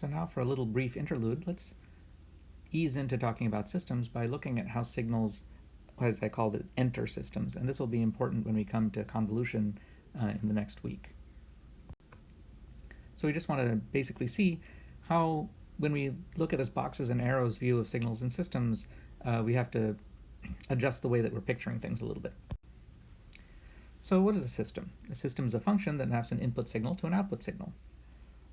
So now for a little brief interlude, let's ease into talking about systems by looking at how signals, as I called it, enter systems. And this will be important when we come to convolution in the next week. So we just want to basically see how, when we look at this boxes and arrows view of signals and systems, we have to adjust the way that we're picturing things a little bit. So what is a system? A system is a function that maps an input signal to an output signal.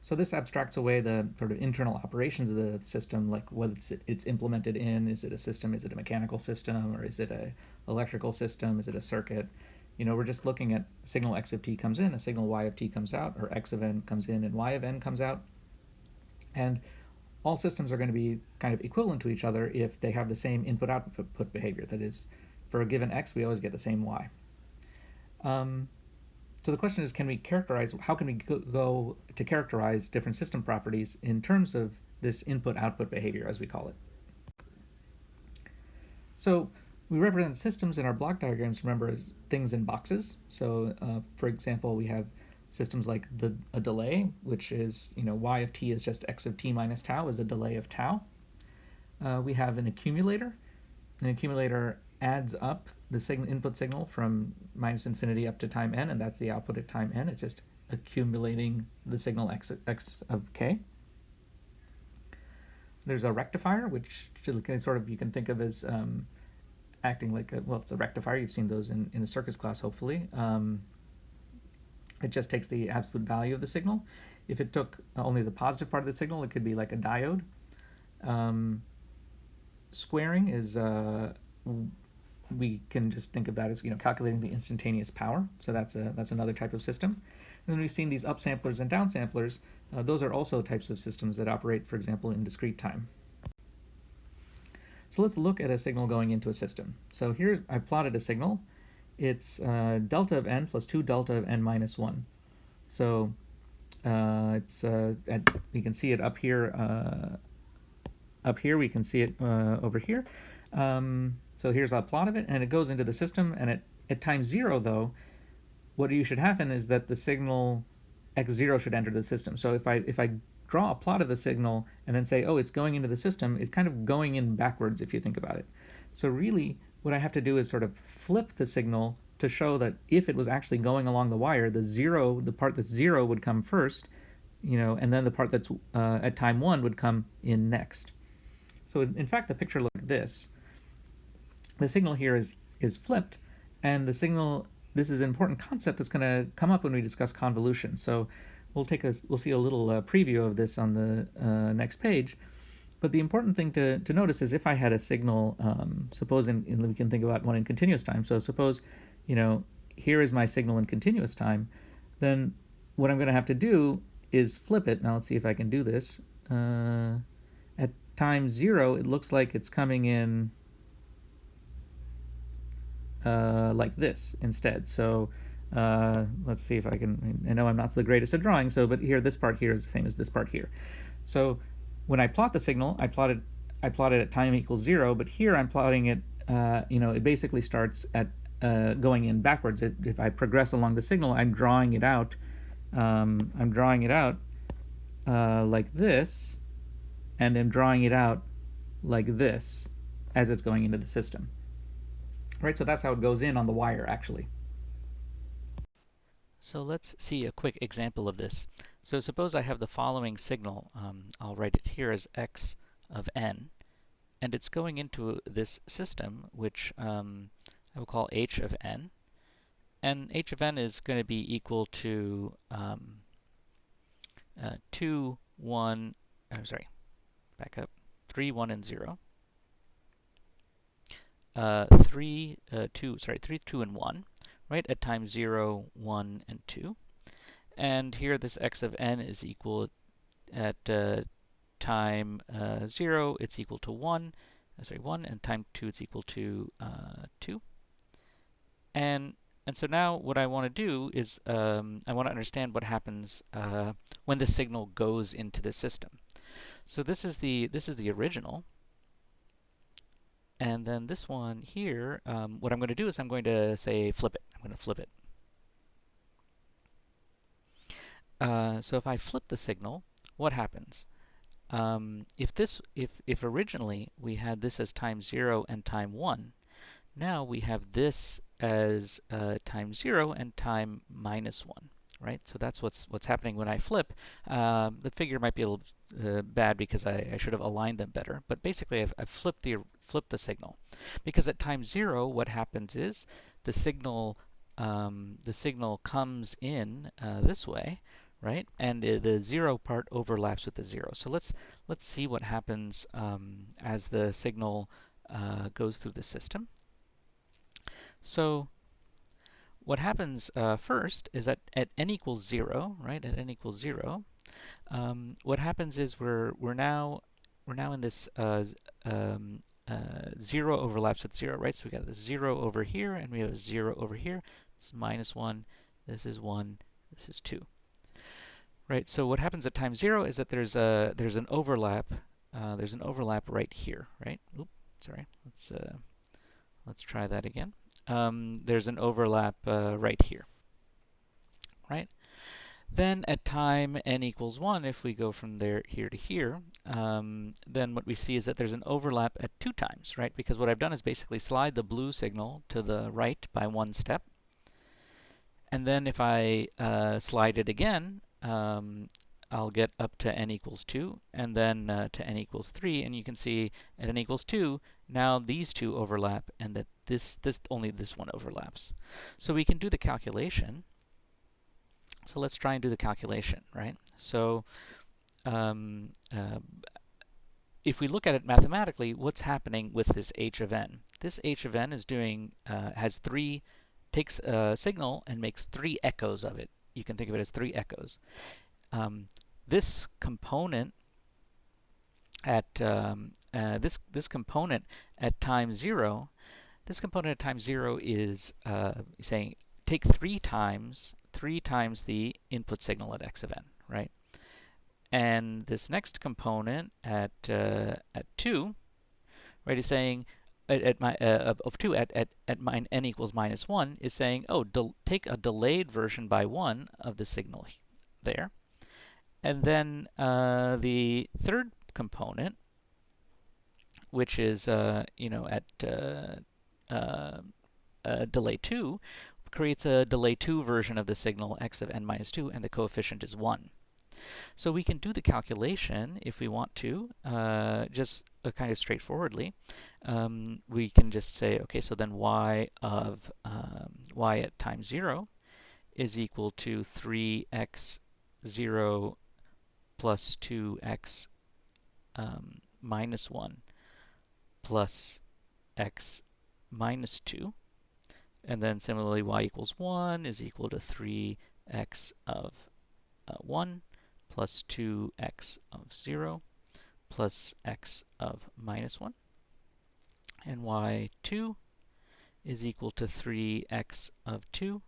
So this abstracts away the sort of internal operations of the system, like what it's implemented in. Is it a system? Is it a mechanical system? Or is it an electrical system? Is it a circuit? You know, we're just looking at signal x of t comes in, a signal y of t comes out, or x of n comes in and y of n comes out. And all systems are going to be kind of equivalent to each other if they have the same input-output behavior. That is, for a given x, we always get the same y. So the question is, how can we go to characterize different system properties in terms of this input-output behavior, as we call it? So we represent systems in our block diagrams, remember, as things in boxes. So for example, we have systems like a delay, which is, y of t is just x of t minus tau is a delay of tau. We have an accumulator. An accumulator adds up the input signal from minus infinity up to time n, and that's the output at time n. It's just accumulating the signal x of k. There's a rectifier, which sort of you can think of as acting like it's a rectifier. You've seen those in a circuits class, hopefully. It just takes the absolute value of the signal. If it took only the positive part of the signal, it could be like a diode. Squaring is we can just think of that as calculating the instantaneous power. So that's another type of system. And then we've seen these upsamplers and downsamplers. Those are also types of systems that operate, for example, in discrete time. So let's look at a signal going into a system. So here I plotted a signal. It's delta of n plus 2 delta of n minus 1. So we can see it up here. Up here we can see it over here. So here's a plot of it, and it goes into the system. And at time 0, though, what should happen is that the signal x0 should enter the system. So if I draw a plot of the signal and then say, oh, it's going into the system, it's kind of going in backwards if you think about it. So really, what I have to do is sort of flip the signal to show that if it was actually going along the wire, the part that's 0 would come first, and then the part that's at time 1 would come in next. So in fact, the picture looks like this. The signal here is flipped, and this is an important concept that's going to come up when we discuss convolution. So we'll see a little preview of this on the next page. But the important thing to notice is if I had a signal, suppose we can think about one in continuous time. So suppose, here is my signal in continuous time, then what I'm going to have to do is flip it. Now let's see if I can do this. At time 0, it looks like it's coming in like this instead. So let's see if I can. I know I'm not the greatest at drawing, but here, this part here is the same as this part here. So when I plot the signal, I plot it at time equals 0, but here I'm plotting it. It basically starts at going in backwards. If I progress along the signal, I'm drawing it out. Like this, and I'm drawing it out like this as it's going into the system. Right, so that's how it goes in on the wire, actually. So let's see a quick example of this. So suppose I have the following signal. I'll write it here as x of n, and it's going into this system, which I will call h of n. And h of n is going to be equal to 3, 1, and 0. 3, 2, and 1, right, at time 0, 1, and 2. And here this x of n is equal at time 0, it's equal to 1, and time 2 it's equal to 2. And so now what I want to do is I want to understand what happens when the signal goes into the system. So this is the original. And then this one here, what I'm going to do is I'm going to say flip it. I'm going to flip it. So if I flip the signal, what happens? if originally we had this as time 0 and time 1, now we have this as time 0 and time -1, right? So that's what's happening when I flip. The figure might be a little bad because I should have aligned them better, but basically I've flipped the signal, because at time 0 what happens is the signal comes in this way, right? And the 0 part overlaps with the 0. So let's see what happens as the signal goes through the system. So what happens first is that at n equals 0, right? At n equals 0, what happens is we're now in this 0 overlaps with 0, right? So we got the 0 over here, and we have a 0 over here. This is -1. This is 1. This is 2. Right. So what happens at time 0 is that there's an overlap. There's an overlap right here, right? Oops, sorry. Let's try that again. There's an overlap right here, right? Then at time n equals 1, if we go from here to here, then what we see is that there's an overlap at 2 times, right? Because what I've done is basically slide the blue signal to the right by 1 step. And then if I slide it again, I'll get up to n equals 2, and then to n equals 3, and you can see at n equals 2, now these two overlap, and that only this one overlaps. So we can do the calculation. So let's try and do the calculation, right? So if we look at it mathematically, what's happening with this h of n? This h of n is doing takes a signal and makes 3 echoes of it. You can think of it as 3 echoes. This component at this component at time 0, is saying take 3 times the input signal at x of n, right? And this next component at 2, right, is saying of 2 at n equals -1 is saying, oh, take a delayed version by 1 of the signal there. And then the third component, which is at delay 2, creates a delay 2 version of the signal x of n-2, and the coefficient is 1. So we can do the calculation if we want to, just kind of straightforwardly. We can just say, okay, so then y at time 0 is equal to 3x0 plus 2x minus 1 plus x minus 2. And then similarly, y equals 1 is equal to 3x of 1 plus 2x of 0 plus x of minus 1. And y2 is equal to 3x of 2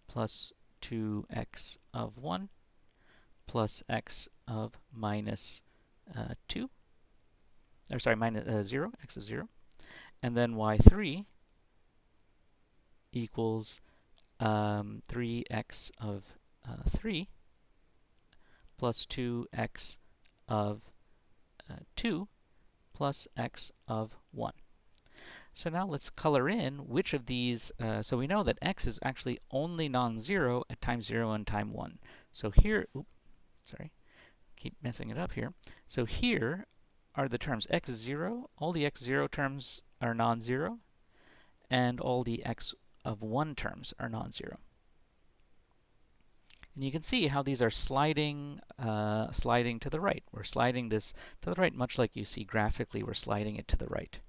plus 2x of 1 plus x of minus 2. Or sorry, minus 0, x of 0. And then y3 equals 3x of 3 plus 2x of 2 plus x of 1. So now let's color in which of these, so we know that x is actually only non-zero at time 0 and time 1. So here, keep messing it up here. So here are the terms x0, all the x0 terms are non-zero, and all the x of 1 terms are non-zero. And you can see how these are sliding to the right. We're sliding this to the right, much like you see graphically we're sliding it to the right.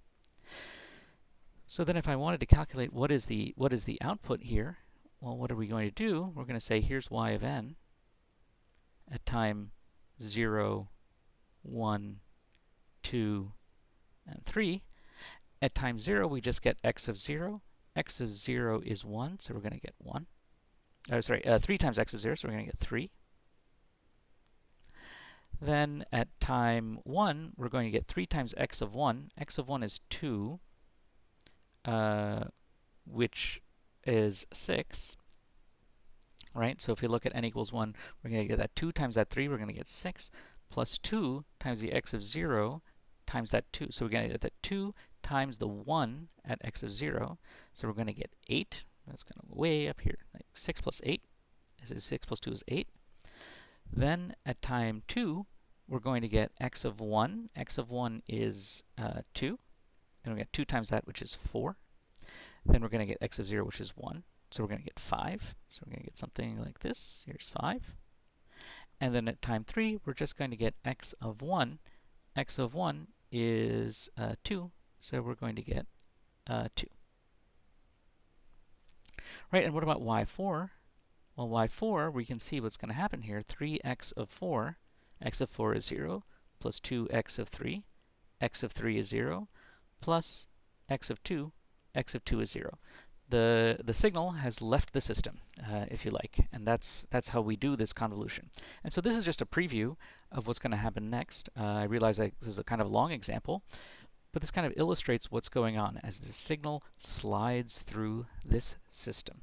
So then if I wanted to calculate what is the output here, well, what are we going to do? We're going to say here's y of n at time 0, 1, 2, and 3. At time 0, we just get x of 0. X of 0 is 1, so we're going to get 1. 3 times x of 0, so we're going to get 3. Then at time 1, we're going to get 3 times x of 1. X of 1 is 2, which is 6, right? So if we look at n equals 1, we're going to get that 2 times that 3, we're going to get 6, plus 2 times the x of 0 times that 2. So we're going to get that 2 times the 1 at x of 0. So we're going to get 8. That's going to go way up here. Like 6 plus 8. This is 6 plus 2 is 8. Then at time 2, we're going to get x of 1. X of 1 is 2. And we get 2 times that, which is 4. Then we're going to get x of 0, which is 1. So we're going to get 5. So we're going to get something like this. Here's 5. And then at time 3, we're just going to get x of 1. X of 1 is 2. So we're going to get 2. Right, and what about y4? Well, y4, we can see what's going to happen here. 3x of 4. X of 4 is 0, plus 2x of 3. X of 3 is 0, plus x of 2. X of 2 is 0. The signal has left the system, if you like, and that's how we do this convolution. And so this is just a preview of what's going to happen next. I realize this is a kind of long example, but this kind of illustrates what's going on as the signal slides through this system.